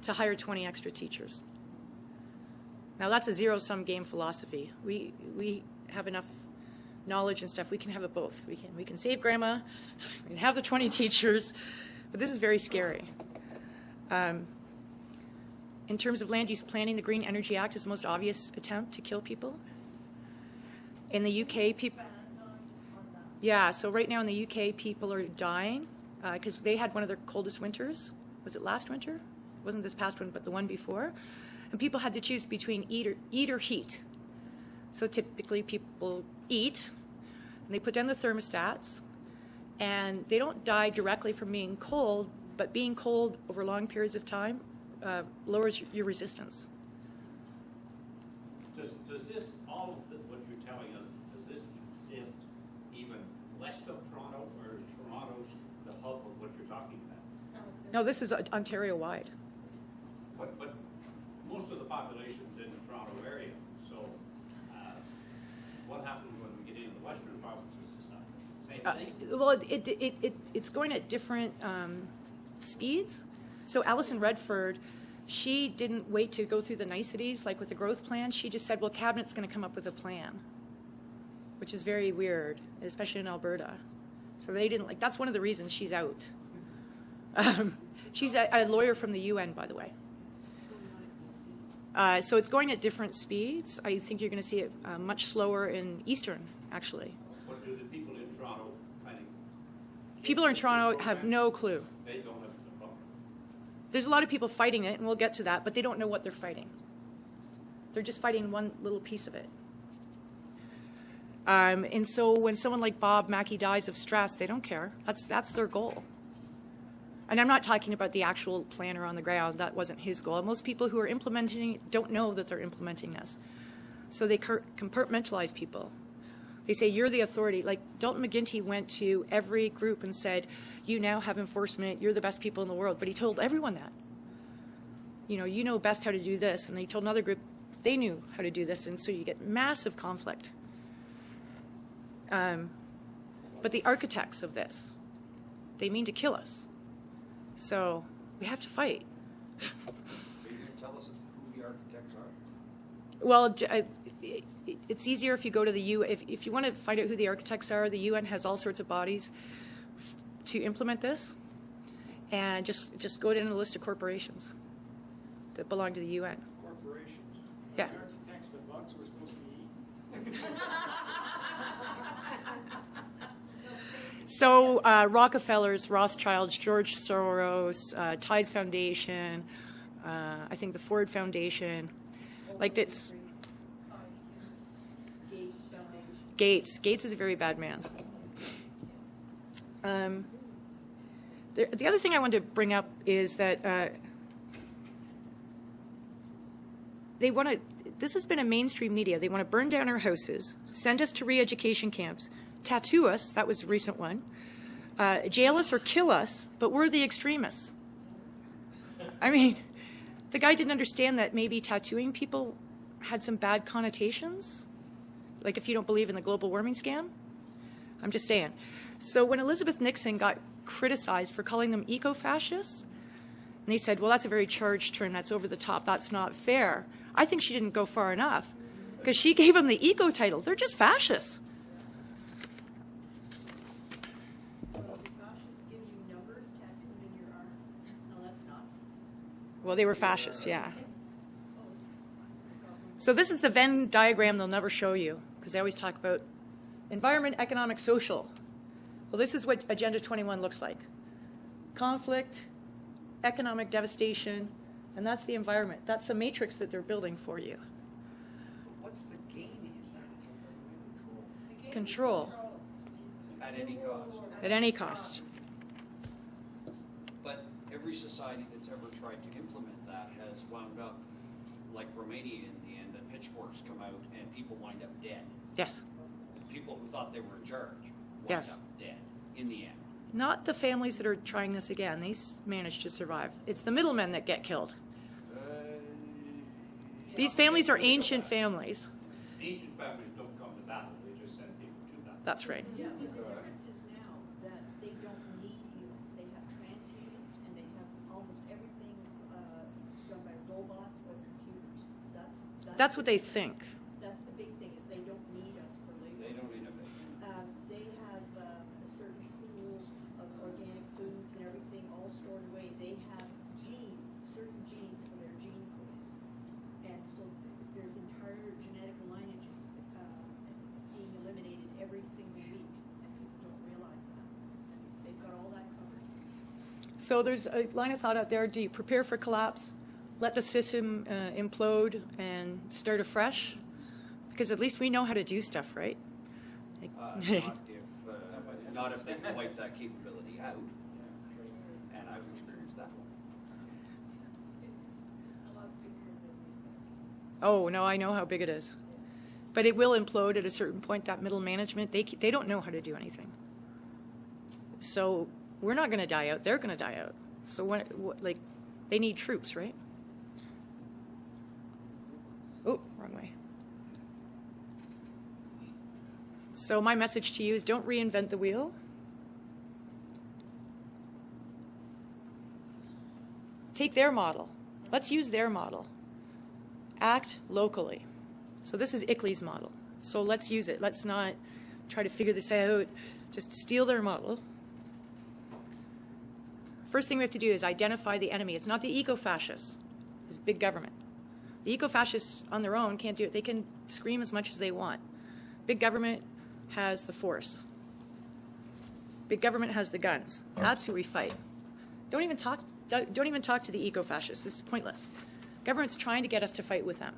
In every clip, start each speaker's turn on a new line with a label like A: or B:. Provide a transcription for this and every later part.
A: to hire 20 extra teachers. Now that's a zero-sum game philosophy. We have enough knowledge and stuff. We can have it both. We can save grandma, we can have the 20 teachers, but this is very scary. In terms of land use planning, the Green Energy Act is the most obvious attempt to kill people. In the UK, people... Yeah, so right now in the UK, people are dying because they had one of their coldest winters. Was it last winter? It wasn't this past one, but the one before. And people had to choose between eat or heat. So typically people eat, and they put down the thermostats, and they don't die directly from being cold, but being cold over long periods of time lowers your resistance.
B: Does this, all of what you're telling us, does this exist even west of Toronto, or is Toronto the hub of what you're talking about?
A: No, this is Ontario-wide.
B: But most of the population's in the Toronto area, so what happens when we get into the western provinces? Same thing?
A: Well, it's going at different speeds. So Alison Redford, she didn't wait to go through the niceties, like with the growth plan. She just said, well, Cabinet's going to come up with a plan, which is very weird, especially in Alberta. So they didn't, like, that's one of the reasons she's out. She's a lawyer from the UN, by the way. So it's going at different speeds. I think you're going to see it much slower in Eastern, actually.
B: What do the people in Toronto kind of...
A: People in Toronto have no clue.
B: They don't have the problem.
A: There's a lot of people fighting it, and we'll get to that, but they don't know what they're fighting. They're just fighting one little piece of it. And so when someone like Bob Mackey dies of stress, they don't care. That's their goal. And I'm not talking about the actual planner on the ground. That wasn't his goal. Most people who are implementing it don't know that they're implementing this. So they compartmentalize people. They say, you're the authority. Like Dalton McGuinty went to every group and said, you now have enforcement. You're the best people in the world. But he told everyone that. You know best how to do this. And he told another group they knew how to do this. And so you get massive conflict. But the architects of this, they mean to kill us. So we have to fight.
C: Are you going to tell us who the architects are?
A: Well, it's easier if you go to the UN. If you want to find out who the architects are, the UN has all sorts of bodies to implement this. And just go down the list of corporations that belong to the UN.
D: Corporations?
A: Yeah.
D: The architects that bugs were supposed to eat?
A: So Rockefellers, Rothschilds, George Soros, Tides Foundation, I think the Ford Foundation, like this. Gates is a very bad man. The other thing I wanted to bring up is that they want to. This has been a mainstream media. They want to burn down our houses, send us to re-education camps, tattoo us, that was a recent one, jail us or kill us, but we're the extremists. I mean, the guy didn't understand that maybe tattooing people had some bad connotations, like if you don't believe in the global warming scam. I'm just saying. So when Elizabeth Nixon got criticized for calling them eco-fascists, and they said, well, that's a very charged term, that's over the top, that's not fair. I think she didn't go far enough, because she gave them the eco title. They're just fascists. Well, they were fascists, yeah. So this is the Venn diagram they'll never show you, because they always talk about environment, economic, social. Well, this is what Agenda 21 looks like. Conflict, economic devastation, and that's the environment. That's the matrix that they're building for you.
C: What's the gain in that?
A: Control.
C: At any cost.
A: At any cost.
C: But every society that's ever tried to implement that has wound up like Romania in the end, that pitchforks come out and people wind up dead.
A: Yes.
C: People who thought they were in charge wind
A: Yes.
C: up dead in the end.
A: Not the families that are trying this again. They manage to survive. It's the middlemen that get killed. These families are ancient families.
B: Ancient families don't come to battle, they just send people to battle.
A: That's right.
E: Yeah, but the difference is now that they don't need healings. They have trans healings and they have almost everything
A: That's what they think.
E: That's the big thing, is they don't need us for labor.
C: They don't innovate.
E: They have certain pools of organic foods and everything all stored away. They have genes, certain genes for their gene pools. And so there's entire genetic lineages being eliminated every single week, and people don't realize that. And they've got all that covered.
A: So there's a line of thought out there. Do you prepare for collapse? Let the system implode and start afresh? Because at least we know how to do stuff, right?
C: Not if they can wipe that capability out. And I've experienced that one.
E: It's a lot bigger than we think.
A: Oh, no, I know how big it is. But it will implode at a certain point. That middle management, they don't know how to do anything. So we're not going to die out. They're going to die out. So like, they need troops, right? Oh, wrong way. So my message to you is don't reinvent the wheel. Take their model. Let's use their model. Act locally. So this is ICLEI's model. So let's use it. Let's not try to figure this out. Just steal their model. First thing we have to do is identify the enemy. It's not the eco-fascists. It's big government. The eco-fascists on their own can't do it. They can scream as much as they want. Big government has the force. Big government has the guns. That's who we fight. Don't even talk to the eco-fascists. This is pointless. Government's trying to get us to fight with them.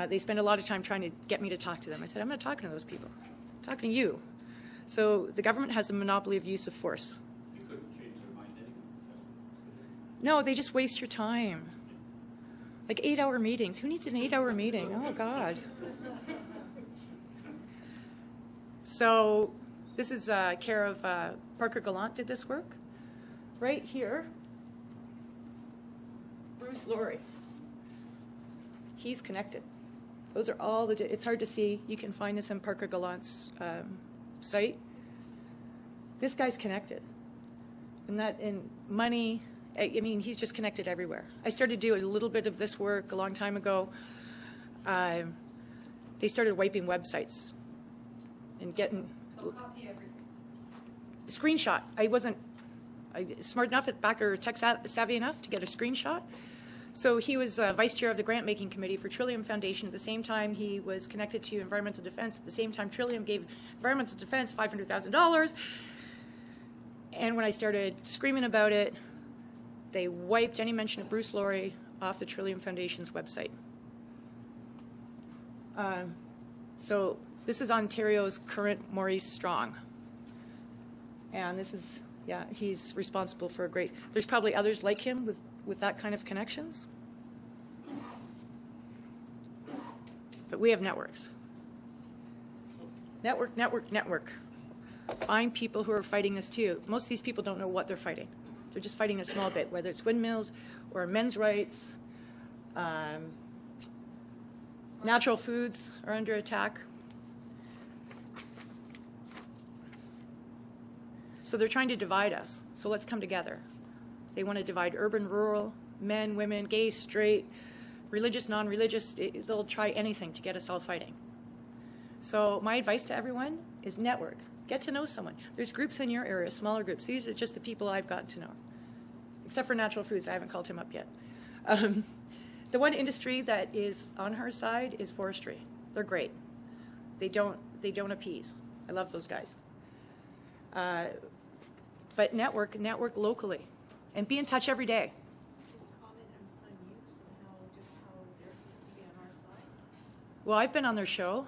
A: They spend a lot of time trying to get me to talk to them. I said, I'm not talking to those people. I'm talking to you. So the government has a monopoly of use of force.
B: You couldn't change their mind anyway.
A: No, they just waste your time. Like 8-hour meetings. Who needs an 8-hour meeting? Oh, God. So this is care of Parker Gallant did this work. Right here, Bruce Laurie. He's connected. Those are all it's hard to see. You can find this on Parker Gallant's site. This guy's connected. And money, I mean, he's just connected everywhere. I started doing a little bit of this work a long time ago. They started wiping websites and getting
E: So copy everything.
A: screenshot. I wasn't smart enough or tech savvy enough to get a screenshot. So he was vice chair of the grant making committee for Trillium Foundation. At the same time, he was connected to environmental defense. At the same time, Trillium gave environmental defense $500,000. And when I started screaming about it, they wiped any mention of Bruce Laurie off the Trillium Foundation's website. So this is Ontario's current Maurice Strong. And this is, yeah, he's responsible for there's probably others like him with that kind of connections. But we have networks. Network. Find people who are fighting this too. Most of these people don't know what they're fighting. They're just fighting a small bit, whether it's windmills or men's rights. Natural foods are under attack. So they're trying to divide us. So let's come together. They want to divide urban, rural, men, women, gay, straight, religious, non-religious. They'll try anything to get us all fighting. So my advice to everyone is network. Get to know someone. There's groups in your area, smaller groups. These are just the people I've gotten to know. Except for natural foods. I haven't called him up yet. The one industry that is on her side is forestry. They're great. They don't appease. I love those guys. But network locally. And be in touch every day.
E: Comment on Sun News and how they're supposed to be on our side.
A: Well, I've been on their show.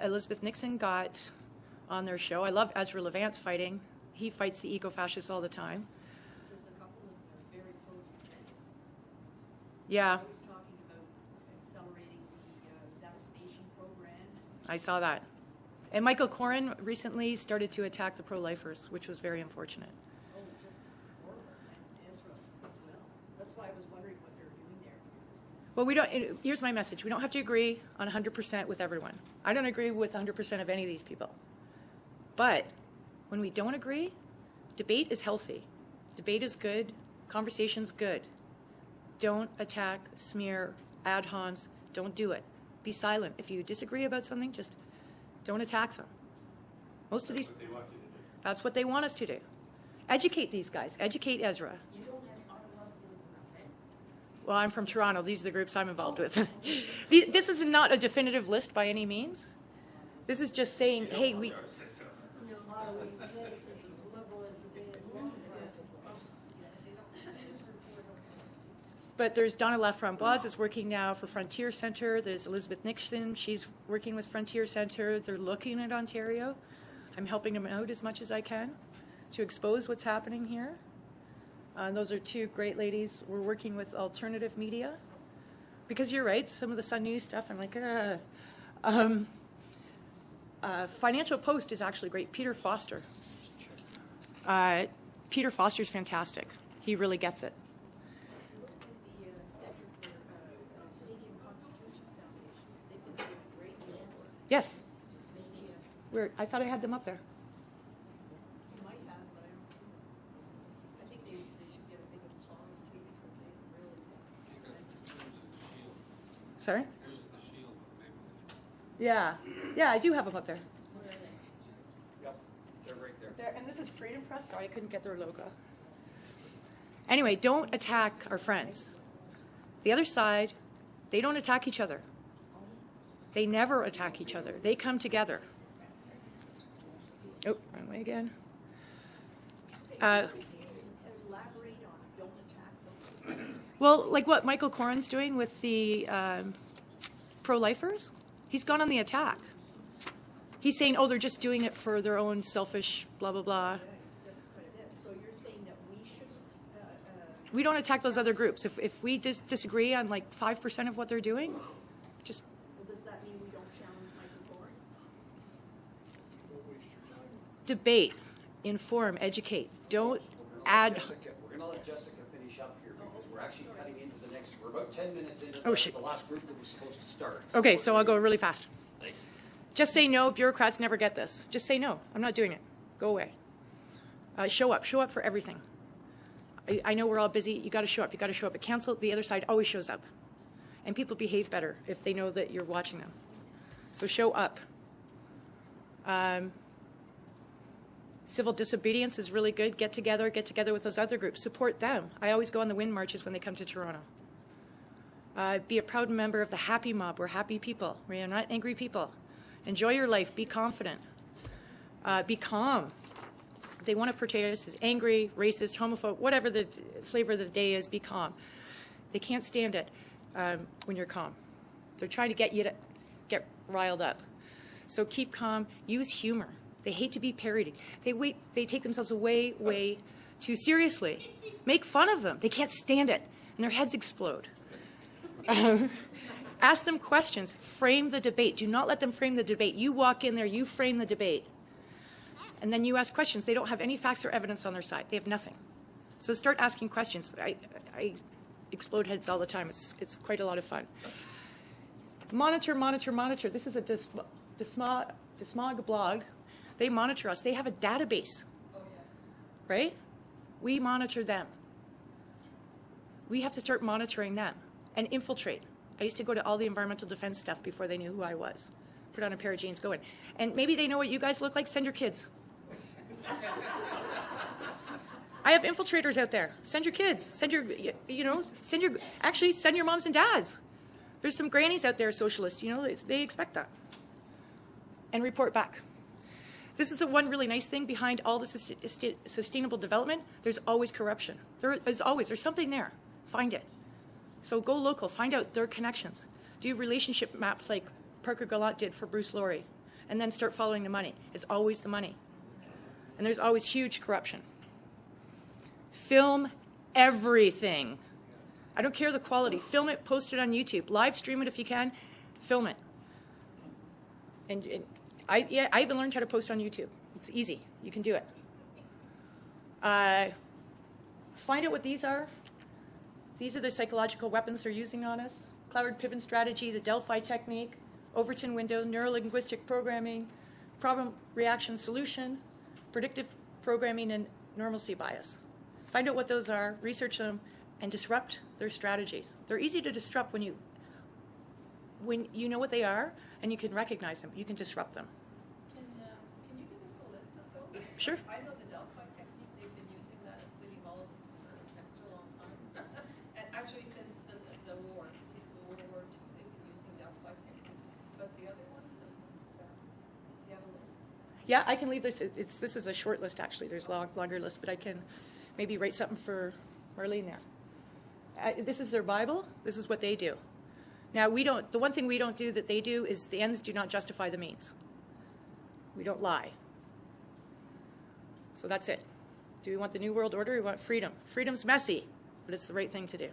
A: Elizabeth Nixon got on their show. I love Ezra Levant's fighting. He fights the eco-fascists all the time.
E: There's a couple of them that are very pro-eugenics.
A: Yeah,
E: Always talking about accelerating the vaccination program.
A: I saw that. And Michael Corrin recently started to attack the pro-lifers, which was very unfortunate.
E: Oh, just horrible. And Ezra as well. That's why I was wondering what they're doing there. Because
A: Well, here's my message. We don't have to agree on 100% with everyone. I don't agree with 100% of any of these people. But when we don't agree, debate is healthy. Debate is good. Conversation's good. Don't attack, smear, ad homs. Don't do it. Be silent. If you disagree about something, just don't attack them. Most of these,
B: What they want you to do.
A: that's what they want us to do. Educate these guys. Educate Ezra.
F: You don't have Ottawa citizen up there.
A: Well, I'm from Toronto. These are the groups I'm involved with. This is not a definitive list by any means. This is just saying, hey, we...
F: Ottawa citizens as liberal as it is long
A: But there's Donna Laframboise is working now for Frontier Centre. There's Elizabeth Nixon. She's working with Frontier Centre. They're looking at Ontario. I'm helping them out as much as I can to expose what's happening here. Those are two great ladies. We're working with alternative media. Because you're right, some of the Sun News stuff, I'm like, Financial Post is actually great. Peter Foster. Peter Foster's fantastic. He really gets it.
E: The Center for Canadian Constitution Foundation, they've been doing great work.
A: Yes.
E: Maybe,
A: Weird. I thought I had them up there.
E: you might have, but I don't see them. I think they should get a big applause too, because they've really done tremendous.
A: Sorry? Yeah. Yeah, I do have them up there.
C: Yep, they're right there.
A: There, and this is Freedom Press. Sorry, I couldn't get their logo. Anyway, don't attack our friends. The other side, they don't attack each other. They never attack each other. They come together. Oh, wrong way again.
E: Elaborate on it, don't attack them.
A: Well, like what Michael Corrin's doing with the pro-lifers, he's gone on the attack. He's saying, oh, they're just doing it for their own selfish blah, blah, blah.
E: Said quite a bit. So you're saying that we shouldn't,
A: We don't attack those other groups. If we disagree on like 5% of what they're doing, just
E: well, does that mean we don't challenge Michael Corrin?
A: debate, inform, educate. Don't
C: We're
A: add...
C: going to let Jessica finish up here because we're actually cutting into the next, we're about 10 minutes into
A: Oh, shit.
C: the last group that was supposed to start.
A: Okay, so I'll go really fast.
C: Thank you.
A: Just say no. Bureaucrats never get this. Just say no. I'm not doing it. Go away. Show up. Show up for everything. I know we're all busy. You got to show up. You got to show up at council. The other side always shows up. And people behave better if they know that you're watching them. So show up. Civil disobedience is really good. Get together with those other groups. Support them. I always go on the wind marches when they come to Toronto. Be a proud member of the happy mob. We're happy people. We're not angry people. Enjoy your life. Be confident. Be calm. They want to portray us as angry, racist, homophobe, whatever the flavor of the day is, be calm. They can't stand it when you're calm. They're trying to get you to get riled up. So keep calm. Use humor. They hate to be parodied. They take themselves way too seriously. Make fun of them. They can't stand it, and their heads explode. Ask them questions. Frame the debate. Do not let them frame the debate. You walk in there, you frame the debate. And then you ask questions. They don't have any facts or evidence on their side. They have nothing. So start asking questions. I explode heads all the time. It's quite a lot of fun. Monitor. This is a Desmog blog. They monitor us. They have a database.
E: Oh, yes.
A: Right? We monitor them. We have to start monitoring them and infiltrate. I used to go to all the environmental defense stuff before they knew who I was. Put on a pair of jeans, go in. And maybe they know what you guys look like. Send your kids. I have infiltrators out there. Send your kids. Send your moms and dads. There's some grannies out there, socialists, they expect that. And report back. This is the one really nice thing behind all the sustainable development. There's always corruption. There's something there. Find it. So go local. Find out their connections. Do relationship maps like Parker Gallant did for Bruce Laurie. And then start following the money. It's always the money. And there's always huge corruption. Film everything. I don't care the quality. Film it, post it on YouTube. Live stream it if you can. Film it. And I even learned how to post on YouTube. It's easy. You can do it. Find out what these are. These are the psychological weapons they're using on us. Cloud pivot strategy, the Delphi technique, Overton window, neuro-linguistic programming, problem reaction solution, predictive programming, and normalcy bias. Find out what those are, research them, and disrupt their strategies. They're easy to disrupt when you when you know what they are and you can recognize them, you can disrupt them.
G: Can you give us a list of those?
A: Sure.
G: I know the Delphi technique, they've been using that at City Hall for an extra long time. And actually since the war, since World War II, they've been using Delphi technique. But the other ones, do you have a list?
A: Yeah, I can leave this. This is a short list, actually. There's a longer list, but I can maybe write something for Marlene there. This is their Bible. This is what they do. Now, the one thing we don't do that they do is the ends do not justify the means. We don't lie. So that's it. Do we want the New World Order or we want freedom? Freedom's messy, but it's the right thing to do.